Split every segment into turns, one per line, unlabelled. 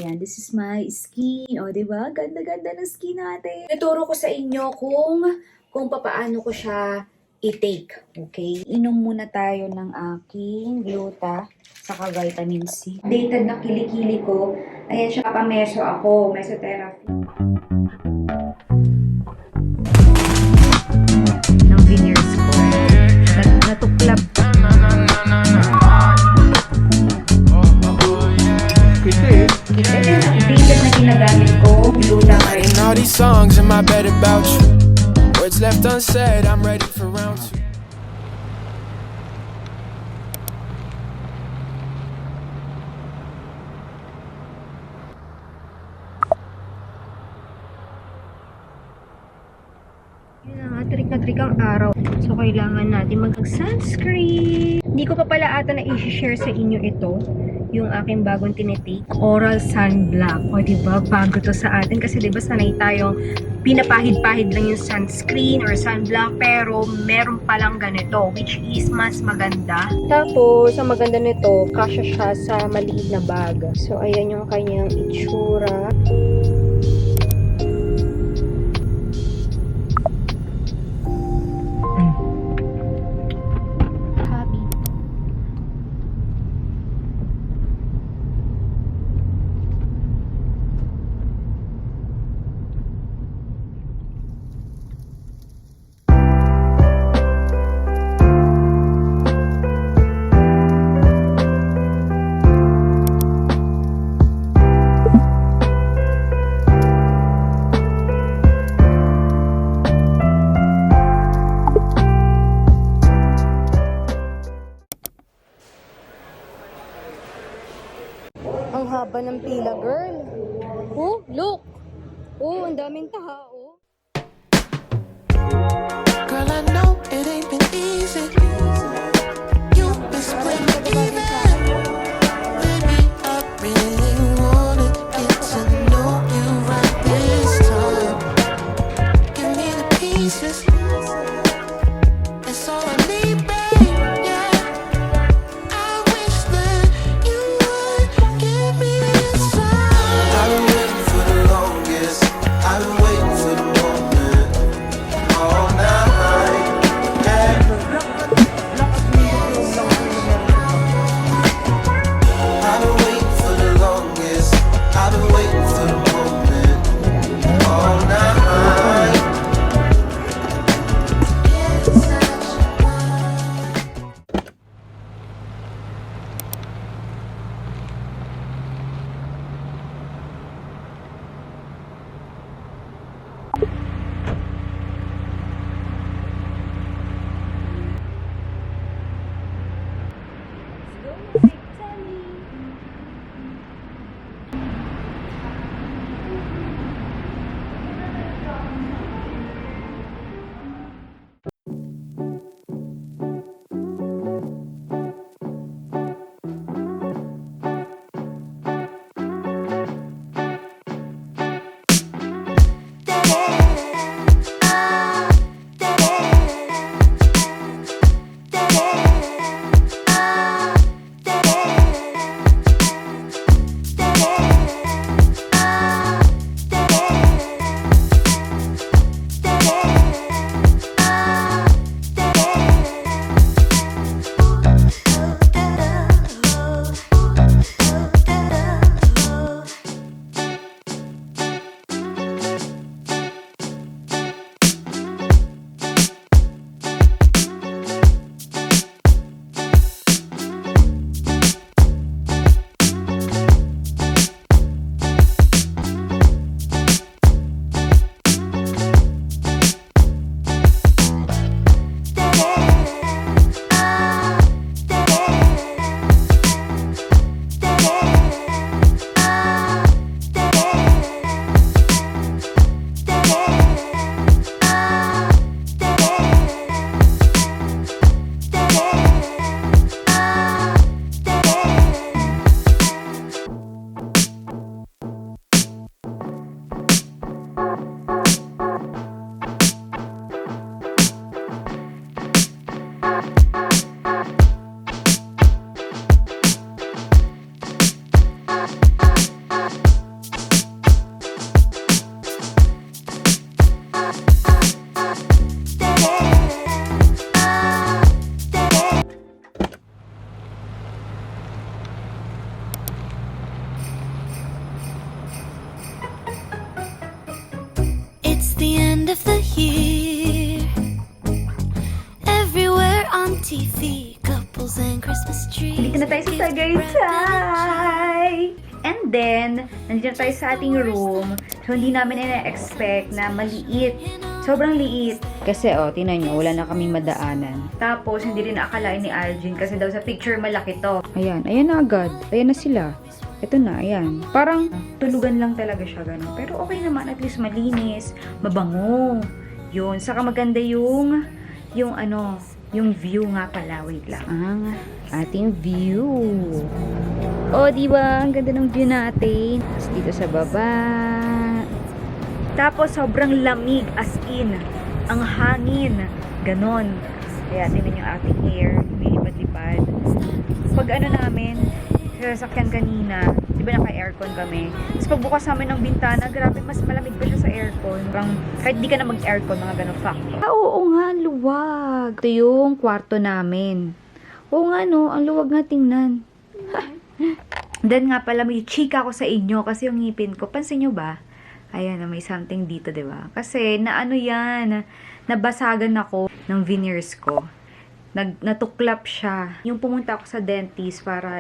Ayan, this is my skin. O, diba? Ganda-ganda ng skin natin. Ituro ko sa inyo kung papaano ko siya i-take. Okay? Inom muna tayo ng aking gluta saka vitamin C. Updated na kilikili ko. Ayan siya, papameso ako. Mesotherapy. Ng veneers ko. Natuklap.
Writing all these songs in my bed about you. Words left unsaid, I'm ready for round two.
Trick na trick ang araw. So, kailangan natin mag-sunscreen. Hindi ko pa pala ata na i-share sa inyo ito. Yung aking bagong tinitake. Oral Sunblock. O, diba? Bago to sa atin. Kasi diba sanay tayong pinapahid-pahid lang yung sunscreen or sunblock. Pero meron palang ganito. Which is mas maganda. Tapos, ang maganda nito, kasya siya sa maliit na bag. So, ayan yung kanyang itsura. Ang haba ng pila, girl. Oh, look. Oh, ang daming tao.
Girl, I know it ain't been easy. You've been split even. Baby, I really wanna get to know you right this time. Give me the pieces. That's all I need, babe. Yeah. I wish that you would give me a sign. I've been waiting for the longest. I've been waiting for the moment all night. Yeah. It's the end of the year. Everywhere on TV, couples and Christmas trees.
Dito na tayo sa Tagaytay! And then, nandito tayo sa ating room. So, hindi namin ina-expect na maliit. Sobrang liit. Kasi, tinan nyo, wala na kami madaanan. Tapos, hindi rin akalain ni Algin kasi daw sa picture malaki to. Ayan na agad. Ayan na sila. Ito na, ayan. Parang tulugan lang talaga siya, ganun. Pero okay naman, at least malinis, mabango. Yun. Saka maganda yung view nga pala. Wait lang. Ang ating view. Diba? Ang ganda ng view natin. Tapos dito sa baba. Tapos sobrang lamig, as in. Ang hangin. Ganon. Kaya tingnan yung ating hair. Lumilipad-lipad. Pag namin, sa sasakyan kanina, di ba naka-aircon kami? Tapos pagbukas namin ng bintana, grabe, mas malamig pa siya sa aircon. Parang, kahit di ka na mag-aircon, mga ganong factor. Oo nga, luwag. Ito yung kwarto namin. Oo nga, no, ang luwag nga tingnan. Then nga pala, may chika ko sa inyo kasi yung ngipin ko, pansin nyo ba? Ayan, may something dito, di ba? Kasi, nabasagan ako ng veneers ko. Natuklap siya. Yung pumunta ako sa dentist para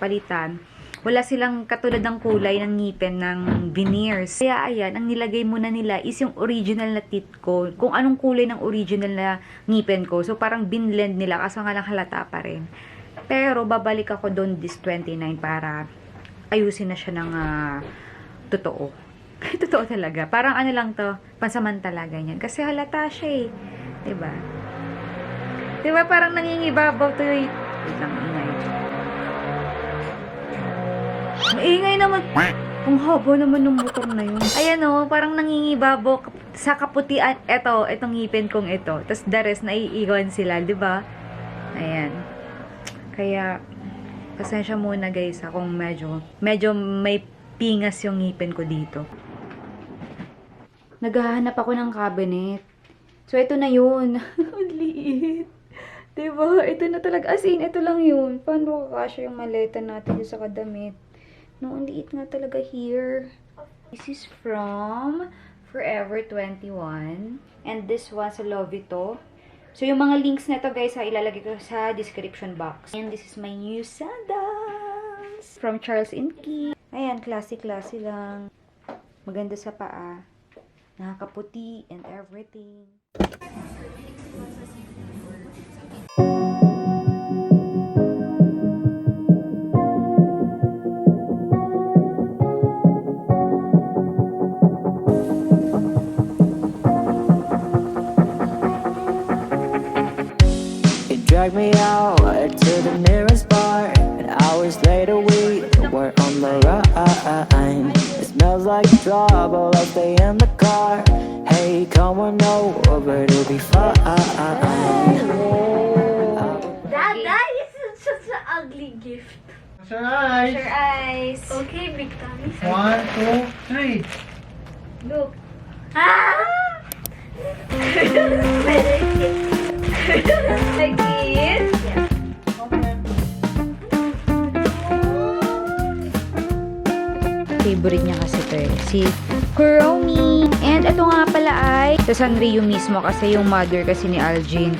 palitan. Wala silang katulad ng kulay ng ngipin ng veneers. Kaya ayan, ang nilagay muna nila is yung original na teeth ko. Kung anong kulay ng original na ngipin ko. So parang binlend nila kaso nga lang halata pa rin. Pero babalik ako doon this 29 para ayusin na siya ng totoo. Totoo talaga. Parang lang to, pansamantala ganyan. Kasi halata siya eh. Diba? Diba parang nangingibabaw to yung... Wait lang, ingay. Maingay naman. Ang haba naman ng motor na yun. Ayan parang nangingibabaw sa kaputian. Itong ngipin kong ito. Tapos the rest, naiiwan sila, diba? Ayan. Kaya, pasensya muna guys kung medyo may pingas yung ngipin ko dito. Naghahanap ako ng cabinet. So, ito na yun. Ang liit. Diba? Ito na talaga. As in, ito lang yun. Paano kakasya yung maleta natin sa kadamit? No, ang liit nga talaga here. This is from Forever 21. And this one sa Lovito. So, yung mga links na ito, guys, ilalagay ko sa description box. And this is my new sandals. From Charles & Keith. Ayan, classy-classy lang. Maganda sa paa. Nakakaputi and everything.
Drag me out to the nearest bar, and hours later we were on the run. It smells like trouble, I'll stay in the car. Hey, come on over to be fine.
Dada, this is such an ugly gift.
Sure eyes.
Your eyes.
Okay, big tummy.
1, 2, 3.
Look. Ah! Like this? Yeah.
Favorite niya kasi ito si Kuromi. And ito nga pala ay sa Sanrio mismo kasi yung mother kasi ni Algin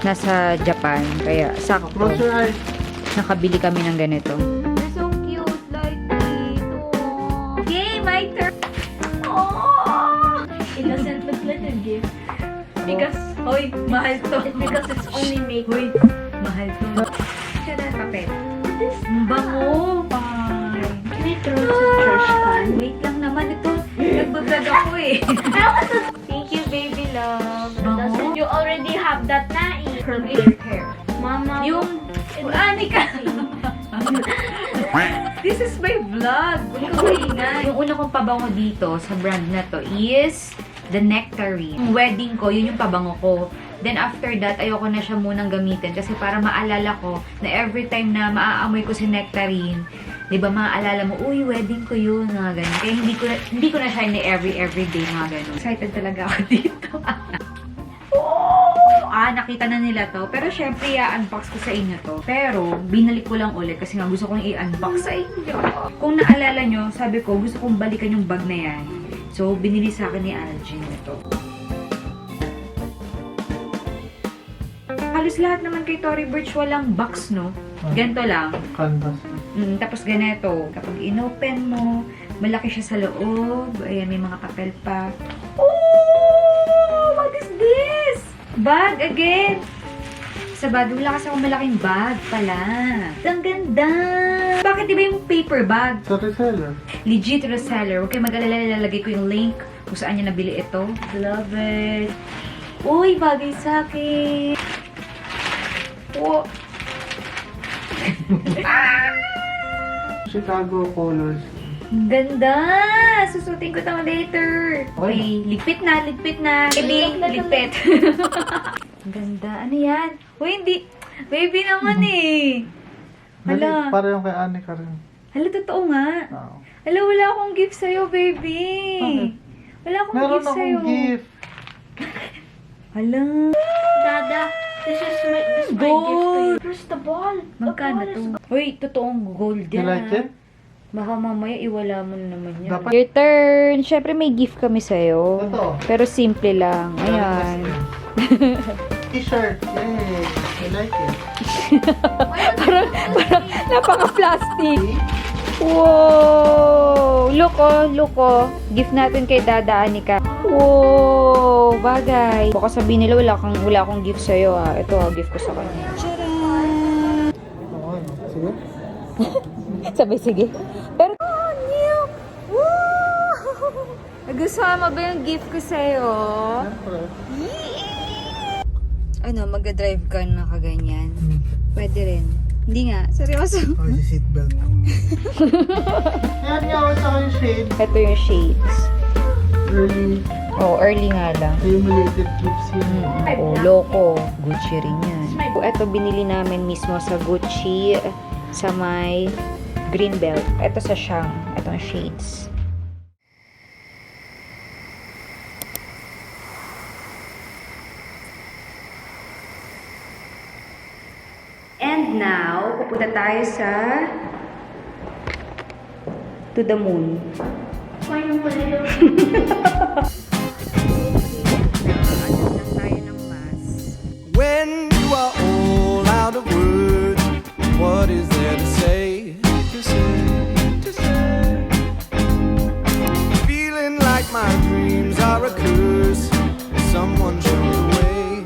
nasa Japan. Kaya sakto.
Close your eyes.
Nakabili kami ng ganito. They're so cute like this. Yay, my turn. Oh!
It doesn't look like a gift. Because, mahal to. Because it's only makeup.
Hoy, mahal to. Siya na papel. Bango.
Can I throw it sa trash can?
Wait lang naman ito. Nagbablog ako eh.
Thank you, baby love.
Bango.
You already have that na eh.
Curly hair.
Mama.
Yung, ka. This is my vlog. Yung una kong pabango dito sa brand na to is the Nectarine. Yung wedding ko, yun yung pabango ko. Then after that, ayoko na siya munang gamitin kasi para maalala ko na every time na maaamoy ko si Nectarine, di ba maaalala mo, uy, wedding ko yun, mga ganun. Kaya hindi ko na siya ni everyday, mga ganun. Excited talaga ako dito. Nakita na nila to. Pero syempre, i-unbox ko sa inyo to. Pero, binalik ko lang ulit kasi nga gusto kong i-unbox sa inyo. Kung naalala nyo, sabi ko, gusto kong balikan yung bag na yan. So, binili sa akin ni Algin ito. Halos lahat naman kay Tory Burch walang box, no? Ganito lang.
Canvas.
Tapos ganito. Kapag inopen mo, malaki siya sa loob. Ayan, may mga papel pa. Oh! What is this? Bag again! Sa bag, wala kasi akong malaking bag pala. Ang ganda! Bakit iba yung paper bag?
Sa reseller.
Legit reseller. Huwag kayo mag-alala, ilalagay ko yung link kung saan niya nabili ito. Love it! Uy, bagay sa akin! Oh.
Chicago Colors.
Ganda! Susutin ko ito later. Okay, ligpit na, ligpit na. Baby, ligpit. Ganda. Ano yan? Uy, hindi. Baby naman eh. Hala.
Para yung kay Anika rin.
Hala, totoo nga.
Oo.
Hala, wala akong gift sa'yo, baby.
Bakit?
Wala akong
Meron
gift sa'yo.
akong gift.
Hala.
Dada, this is my gift to you. Where's the ball?
Magkano to? Uy, totoong gold
You
yan.
like it?
Baka mamaya iwala mo na naman yan.
Dapat-
Your turn. Siyempre may gift kami sa'yo.
Ito.
Pero simple lang. Ayan.
T-shirt. Yay. I like it.
Parang napaka-plastic. Wow! Look oh. Gift natin kay Dada Anika. Wow! Bagay. Baka sabihin nila wala akong gift sa'yo ah. Ito gift ko sa kanya. Tcharam!
Okay. Sige.
Sabay sige. Pero, oh, new! Woo! Nagustuhan mo ba yung gift ko sa'yo?
Siyempre.
Ano, mag-drive ka na kaganyan? Pwede rin. Hindi nga. Seryoso.
Oh, si seatbelt. Yan nga ako sa yung shade.
Ito yung shades.
Early.
Oh, early nga lang.
Simulated clips yun.
Oh, loko. Gucci rin yan. Ito binili namin mismo sa Gucci sa may Greenbelt. Ito sa Shang. Itong shades. And now, pupunta tayo sa to the moon.
Find mo little.
When you are all out of words, what is there to say? To say. Feeling like my dreams are a curse. Someone show the way.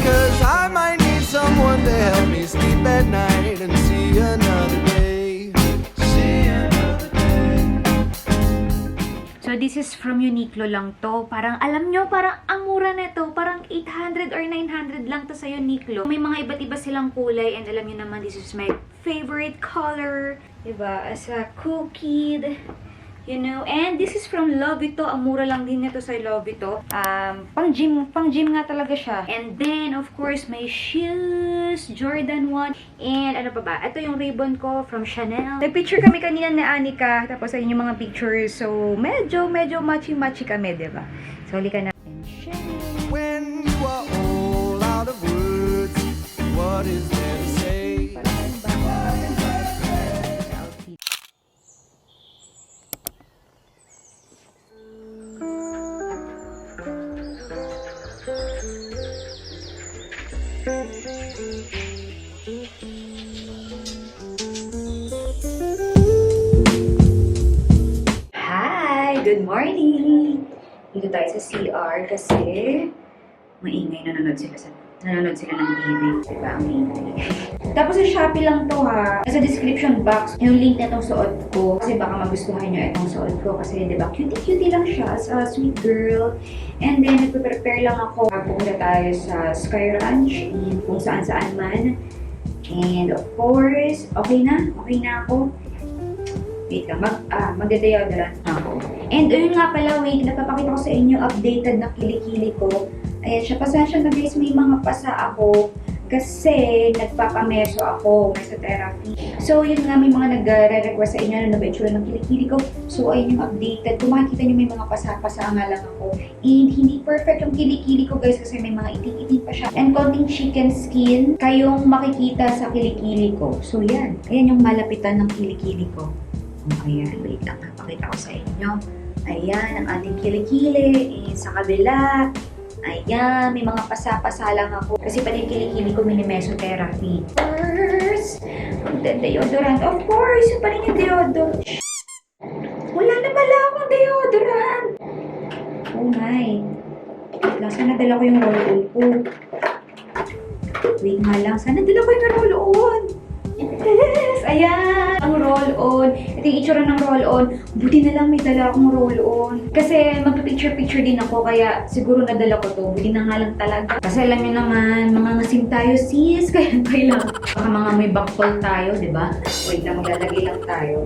Because I might need someone to help me sleep at night and see another day. See another day.
So, this is from Uniqlo lang to. Parang, alam nyo, parang ang mura nito. Parang 800 or 900 lang to sa Uniqlo. May mga iba't iba silang kulay. And alam nyo naman, this is my favorite color. Diba? As a cool kid. You know, and this is from Lovito. Ang mura lang din nito sa Lovito. Pang gym nga talaga siya. And then, of course, my shoes, Jordan 1. And ano pa ba? Ito yung ribbon ko from Chanel. Nag-picture kami kanina ni Anika. Tapos ayun yung mga pictures. So, medyo matchy-matchy kami, diba? So, halika na. And Chanel.
When you are all out of words, what is there to say?
Hi! Good morning! Dito tayo sa CR kasi maingay, nanonood sila ng TV. Diba? Ang ingay. Tapos sa Shopee lang to ha. Sa description box, yung link na itong suot ko. Kasi baka magustuhan nyo itong suot ko. Kasi diba, cutie-cutie lang siya as a sweet girl. And then, nagpe-prepare lang ako. Pupunta tayo sa Sky Ranch and kung saan-saan man. And of course, okay na ako. Wait lang, magde-deodorant ako. And ayun nga pala, wait, napapakita ko sa inyo updated na kilikili ko. Ayan siya, pasensya na guys, may mga pasa ako kasi nagpapameso ako, mesotherapy. So yun nga, may mga nagre-request sa inyo na ba itsura ng kilikili ko. So ayun yung updated. Kung makikita nyo may mga pasa-pasa nga lang ako. And hindi perfect yung kilikili ko guys kasi may mga iting-iting pa siya. And konting chicken skin kayong makikita sa kilikili ko. So yan, ayan yung malapitan ng kilikili ko. Ayan, wait lang. Pakita ko sa inyo. Ayan, ang ating kilikili. Sa kabila. Ayan, may mga pasa-pasa lang ako. Kasi pati yung kilikili ko mini-mesotherapy. First, the deodorant. Of course, yung pala yung deodorant. Wala na pala akong deodorant. Oh my. Wait lang, sana dala ko yung roll-on ko. Wait nga lang, sana dala ko yung roll-on. Yes! Ayan! Ang roll-on. Ito yung itsura ng roll-on. Buti na lang may dala akong roll-on. Kasi magpa-picture-picture din ako, kaya siguro nadala ko to. Buti na nga lang talaga. Kasi alam nyo naman, mga ngasim tayo sis. Kaya kailangan. Baka mga may backfall tayo, di ba? Wait lang, maglalagay lang tayo.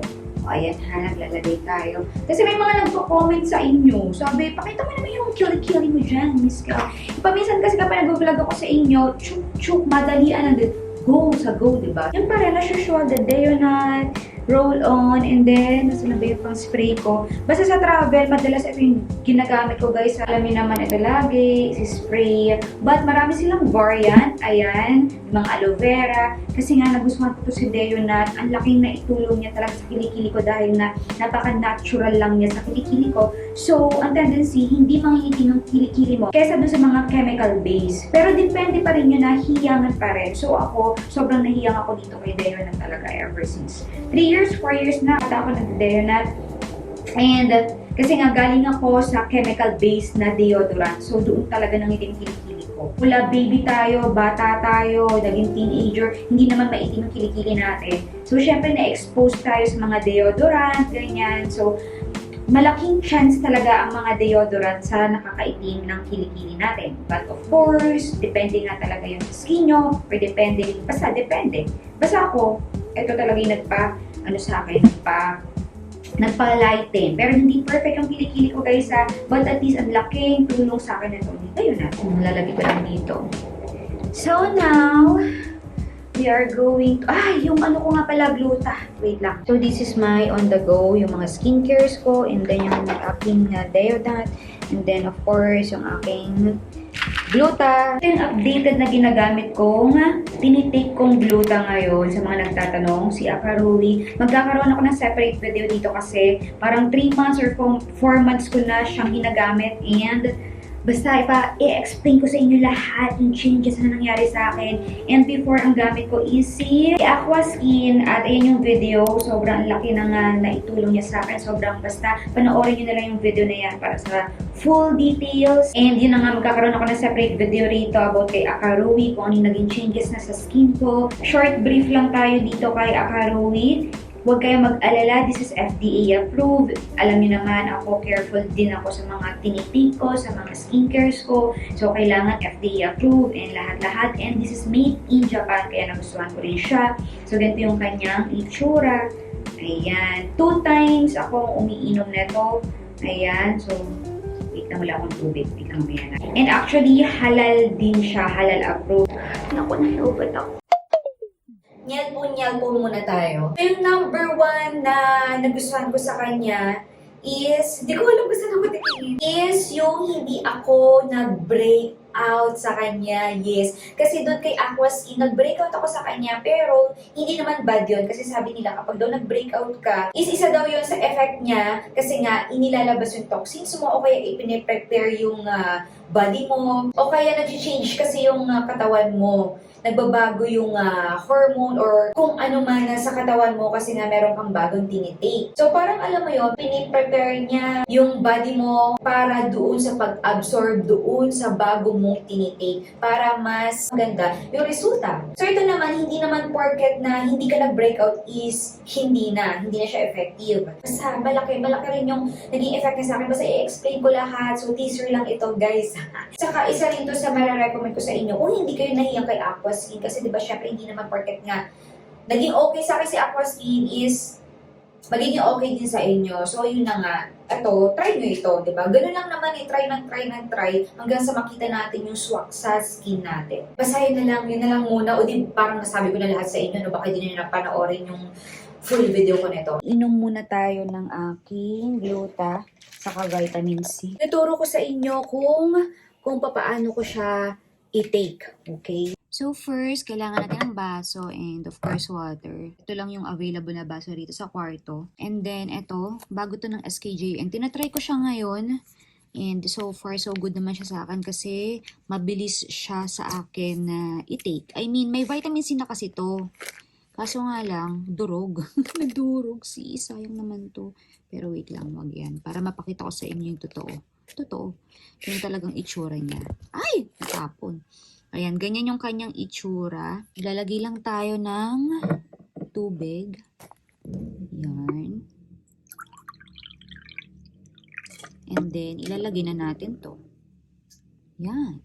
O, ayan ha, naglalagay tayo. Kasi may mga nagpo-comment sa inyo. Sabi, pakita mo naman yung kilikili mo dyan, Miss Ka. Paminsan kasi kapag nag-vlog ako sa inyo, chuk-chuk, madalian na go sa go, diba? Yung parang as usual, the deodorant, roll-on, and then, nasa na ba yung pang spray ko? Basta sa travel, madalas ito yung ginagamit ko, guys. Alam niyo naman, ito lagi, si spray. But marami silang variant. Ayan, mga aloe vera. Kasi nga, nagustuhan ko to si deodorant. Ang laking na itulong niya talaga sa kilikili ko dahil na napaka-natural lang niya sa kilikili ko. So, ang tendency, hindi mangingitim ng kilikili mo kesa doon sa mga chemical base. Pero depende pa rin yun na hiyangan pa rin. So, ako, sobrang nahiyang ako dito kay deodorant talaga ever since 3 years, 4 years na ata ako nag-deodorant. And kasi nga galing ako sa chemical base na deodorant. So doon talaga nangitim kilikili ko. Mula baby tayo, bata tayo, naging teenager, hindi naman maitim ang kilikili natin. So syempre na-expose tayo sa mga deodorant, ganyan. So malaking chance talaga ang mga deodorant sa nakakaitim ng kilikili natin. But of course, depende nga talaga yung skin nyo, or depende, basta depende. Basta ako, ito talaga yung sa akin, nagpa-lighten. Pero hindi perfect yung kilikili ko guys but at least ang laking tulong sa akin ito. Ayun na, lalagay ko lang dito. So now, we are going to, yung ano ko nga pala, gluta. Wait lang. So this is my on the go, yung mga skincares ko, and then yung aking deodorant, and then of course, yung aking gluta. Ito yung updated na ginagamit kong tinitake kong gluta ngayon sa mga nagtatanong, si Akarui. Magkakaroon ako ng separate video dito kasi parang 3 months or 4 months ko na siyang ginagamit and basta i-explain ko sa inyo lahat yung changes na nangyari sa akin. And before, ang gamit ko is si Aqua Skin. At ayan yung video. Sobrang laki na nga na itulong niya sa akin. Sobrang basta. Panoorin nyo na lang yung video na yan para sa full details. And yun na nga, magkakaroon ako ng separate video rito about kay Akarui. Kung ano yung naging changes na sa skin ko. Short brief lang tayo dito kay Akarui. Huwag kayong mag-alala, this is FDA approved. Alam niyo naman, ako careful din ako sa mga tinitake ko, sa mga skincares ko. So, kailangan FDA approved and lahat-lahat. And this is made in Japan, kaya nagustuhan ko rin siya. So, ganito yung kanyang itsura. Ayan. 2 times ako umiinom nito. Ayan. So, wait lang, wala akong tubig. Wait lang, may na. And actually, halal din siya. Halal approved. Naku, nahiubat ako. Nyalpo muna tayo. Yung number 1 na nagustuhan ko sa kanya is, di ko alam kung saan ako titingin, is yung hindi ako nag-break out sa kanya. Yes. Kasi doon kay Aqua Skin, nag-breakout ako sa kanya, pero hindi naman bad yun. Kasi sabi nila, kapag daw nag-breakout ka, is isa daw yun sa effect niya, kasi nga, inilalabas yung toxins mo, o kaya ipine-prepare yung body mo, o kaya nag-change kasi yung katawan mo. Nagbabago yung hormone or kung ano man sa katawan mo kasi nga meron kang bagong tinitake. So parang alam mo yun, piniprepare niya yung body mo para doon sa pag-absorb doon sa bago mong tinitake para mas maganda yung resulta. So ito naman, hindi naman porket na hindi ka nag-breakout is hindi na siya effective. Basta malaki rin yung naging effect niya sa akin. Basta i-explain ko lahat. So teaser lang ito guys. Saka isa rin to sa mararecommend ko sa inyo kung hindi kayo nahiyang kay Aqua Skin kasi diba syempre hindi naman porket nga naging okay sa akin si Aqua Skin is magiging okay din sa inyo. So yun na nga, ito, try nyo ito, diba? Ganun lang naman try hanggang sa makita natin yung swak sa skin natin. Basta yun na lang muna. O di parang nasabi ko na lahat sa inyo, no? Baka hindi nyo napanoorin yung full video ko nito. Inom muna tayo ng aking gluta saka vitamin C. Naturo ko sa inyo kung papaano ko siya i-take, okay? So first, kailangan natin ng baso and of course water. Ito lang yung available na baso dito sa kwarto. And then ito, bago to ng SKJN. Tinatry ko siya ngayon. And so far, so good naman siya sa akin kasi mabilis siya sa akin na i-take. I mean, may vitamin C na kasi to. Kaso nga lang, durog. Nagdurog, sayang naman to. Pero wait lang, wag yan. Para mapakita ko sa inyo yung totoo. Totoo. Yung talagang itsura niya. Ay! Natapon. Ayan, ganyan yung kanyang itsura. Ilalagay lang tayo ng tubig. Yan. And then, ilalagay na natin to. Yan.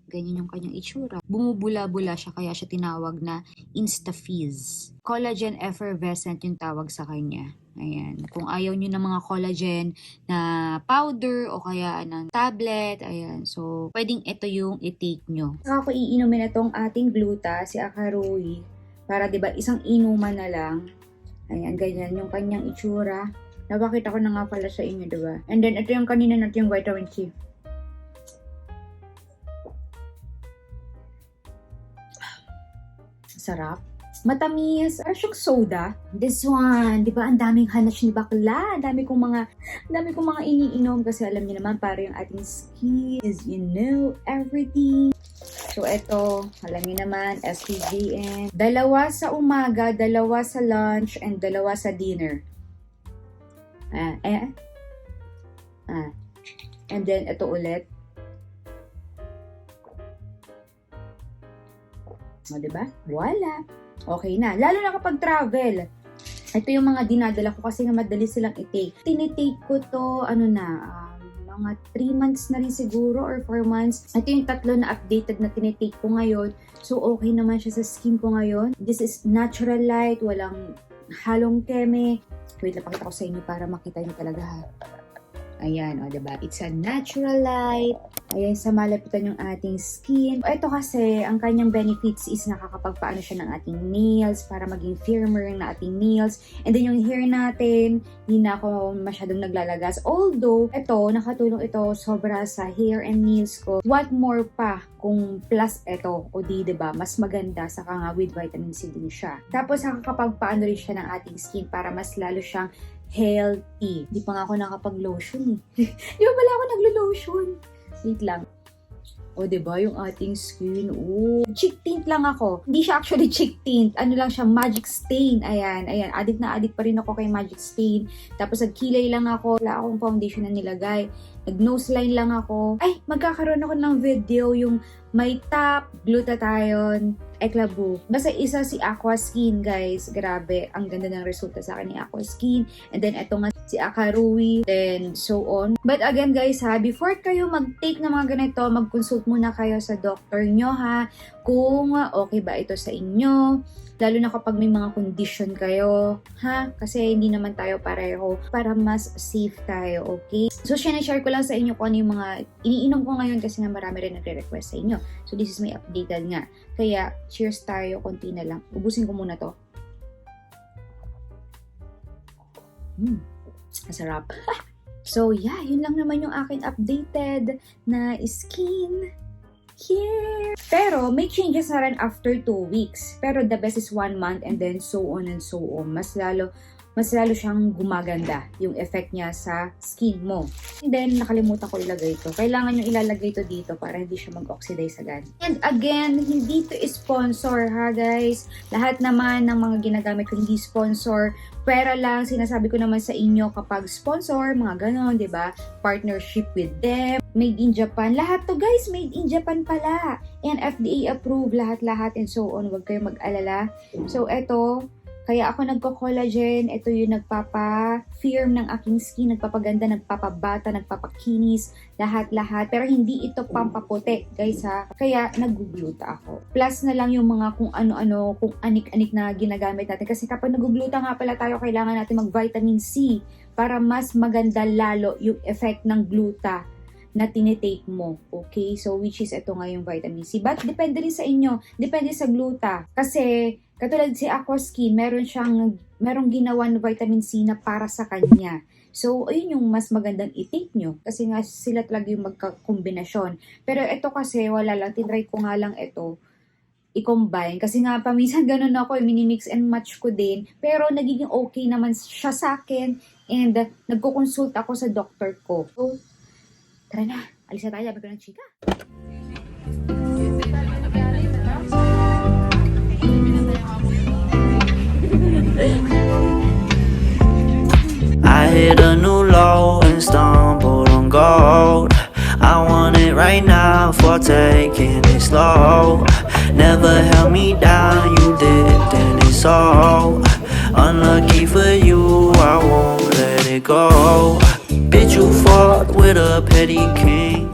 Ganyan yung kanyang itsura. Bumubula-bula siya, kaya siya tinawag na Instafizz. Collagen effervescent yung tawag sa kanya. Ayan. Kung ayaw nyo ng mga collagen na powder o kaya ng tablet, ayan. So, pwedeng ito yung i-take nyo. Saka ko iinumin itong ating gluta, si Akarui. Para, diba, isang inuman na lang. Ayan, ganyan yung kanyang itsura. Napakita ko na nga pala sa inyo, diba? And then, ito yung kanina natin yung vitamin C. Sarap. Matamis. Siyang soda. This one, di ba? Ang daming hanash ni bakla. Ang dami kong mga iniinom kasi alam niyo naman para yung ating skin is, you know, everything. So, ito, alam niyo naman, SPGN. 2 sa umaga, 2 sa lunch, and 2 sa dinner. And then, ito ulit. O, diba? Wala. Okay na. Lalo na kapag travel. Ito yung mga dinadala ko kasi nga madali silang i-take. Tinitake ko to, mga 3 months na rin siguro or 4 months. Ito yung 3 na updated na tinitake ko ngayon. So, okay naman siya sa skin ko ngayon. This is natural light. Walang halong keme. Wait, napakita ko sa inyo para makita nyo talaga ha. Ayan, o diba? It's a natural light. Ayan, sa malapitan yung ating skin. Ito kasi, ang kanyang benefits is nakakapagpaano siya ng ating nails para maging firmer na ating nails. And then yung hair natin, hindi na ako masyadong naglalagas. Although, ito, nakatulong ito sobra sa hair and nails ko. What more pa kung plus ito, o di, diba? Mas maganda sa nga with vitamin C din siya. Tapos, nakakapagpaano rin siya ng ating skin para mas lalo siyang healthy. Di pa nga ako nakapag-lotion eh. Di ba pala ako naglo-lotion? Wait lang. O, diba? Yung ating skin. Oh, cheek tint lang ako. Hindi siya actually cheek tint. Ano lang siya, magic stain. Ayan, ayan. Addict na addict pa rin ako kay magic stain. Tapos, nagkilay lang ako. Wala akong foundation na nilagay. Nag-nose line lang ako. Ay, magkakaroon ako ng video yung may top, glutathione, Eclaboo. Basta isa si Aqua Skin, guys. Grabe, ang ganda ng resulta sa akin ni Aqua Skin. And then, ito nga si Akarui, then so on. But again, guys, ha, before kayo mag-take ng mga ganito, mag-consult muna kayo sa doctor nyo, ha, kung okay ba ito sa inyo. Lalo na kapag may mga condition kayo, ha? Kasi hindi naman tayo pareho para mas safe tayo, okay? So, share ko lang sa inyo kung ano yung mga iniinom ko ngayon kasi nga marami rin nagre-request sa inyo. So, this is my updated nga. Kaya, cheers tayo, konti na lang. Ubusin ko muna to. Masarap. So, yeah, yun lang naman yung akin updated na skin. Yeah. Pero, may changes na rin after 2 weeks. Pero, the best is 1 month and then so on and so on. Mas lalo siyang gumaganda yung effect niya sa skin mo. And then, nakalimutan ko ilagay ito. Kailangan yung ilalagay ito dito para hindi siya mag-oxidize agad. And again, hindi to sponsor ha guys. Lahat naman ng mga ginagamit ko hindi sponsor. Pero lang, sinasabi ko naman sa inyo kapag sponsor, mga ganon, di ba? Partnership with them. Made in Japan. Lahat to guys, made in Japan pala. And FDA approved lahat-lahat and so on. Huwag kayong mag-alala. So, eto, kaya ako nagko-collagen, ito yung nagpapa-firm ng aking skin, nagpapaganda, nagpapabata, nagpapakinis, lahat-lahat. Pero hindi ito pampaputi, guys ha. Kaya nag-gluta ako. Plus na lang yung mga kung ano-ano, kung anik-anik na ginagamit natin. Kasi kapag nag-gluta nga pala tayo, kailangan natin mag-vitamin C para mas maganda lalo yung effect ng gluta na tinitake mo. Okay? So, which is ito nga yung vitamin C. But, depende rin sa inyo. Depende sa gluta. Kasi, katulad si Aqua Skin, merong ginawa na vitamin C na para sa kanya. So, ayun yung mas magandang i-take nyo. Kasi nga, sila talaga yung magkakombinasyon. Pero ito kasi, wala lang. Tinry ko nga lang ito. i-combine. Kasi nga, paminsan ganun ako, minimix and match ko din. Pero nagiging okay naman siya sa akin. And nagko-consult ako sa doctor ko. So, tara na. Alis na tayo. Sabi ko ng chika.
I hit a new low and stumbled on gold. I want it right now for taking it slow. Never held me down, you did, then it's all unlucky for you, I won't let it go. Bitch, you fought with a petty king.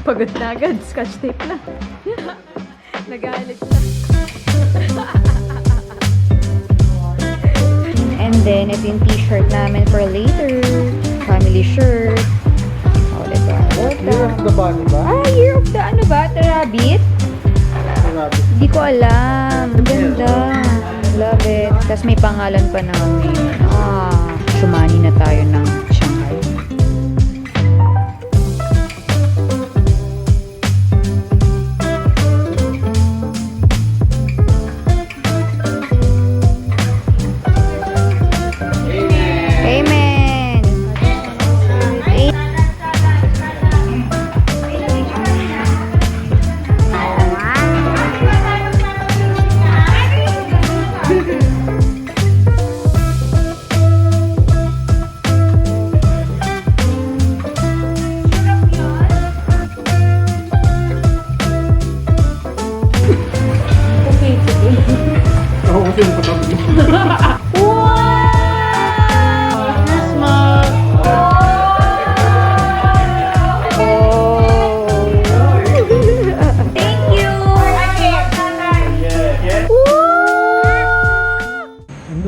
Pagod na agad. Scotch tape na. Nagalit siya.
And then, ito yung t-shirt namin for later. Family shirt. Oh, diba?
Year of the bunny ba?
Ah, Year of the ano ba? The rabbit?
Rabbit.
Hindi ko alam. Ganda. Love it. Tapos may pangalan pa namin. Sumani na tayo ng Shanghai. Amen.
Oo, kasi yung patabi.
Thank you.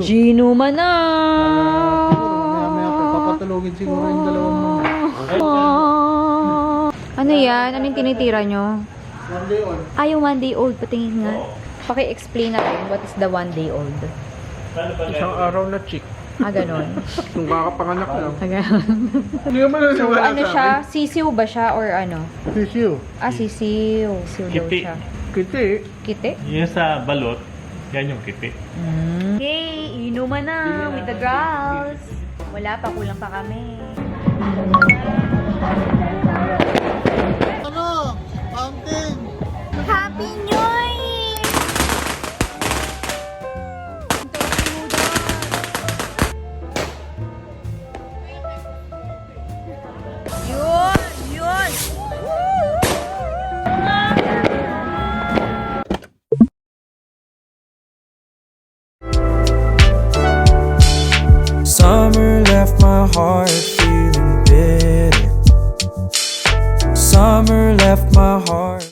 Gino Mana.
Maya-maya papatulogin siguro yung dalawang mga.
Ano yan? Ano yung tinitira nyo?
One day on.
Yung 1 day old. Patingin nga. Paki-explain natin what is the 1 day old.
Isang araw na chick.
Ganon.
Kung kakapanganak lang.
Ganon.
Hindi naman
So,
naniwala
ano
sa
siya?
akin.
Sisiw ba siya or ano?
Sisiw.
Sisiw. Sisiw daw
Kiti.
siya.
Kiti.
Kite?
Yung sa balot, yan yung kiti.
Okay, inuman na with the girls. Wala pa, kulang pa kami.
Ano? Fountain.
Happy New Year! Yun!
Summer left my heart feeling bitter. Summer left my heart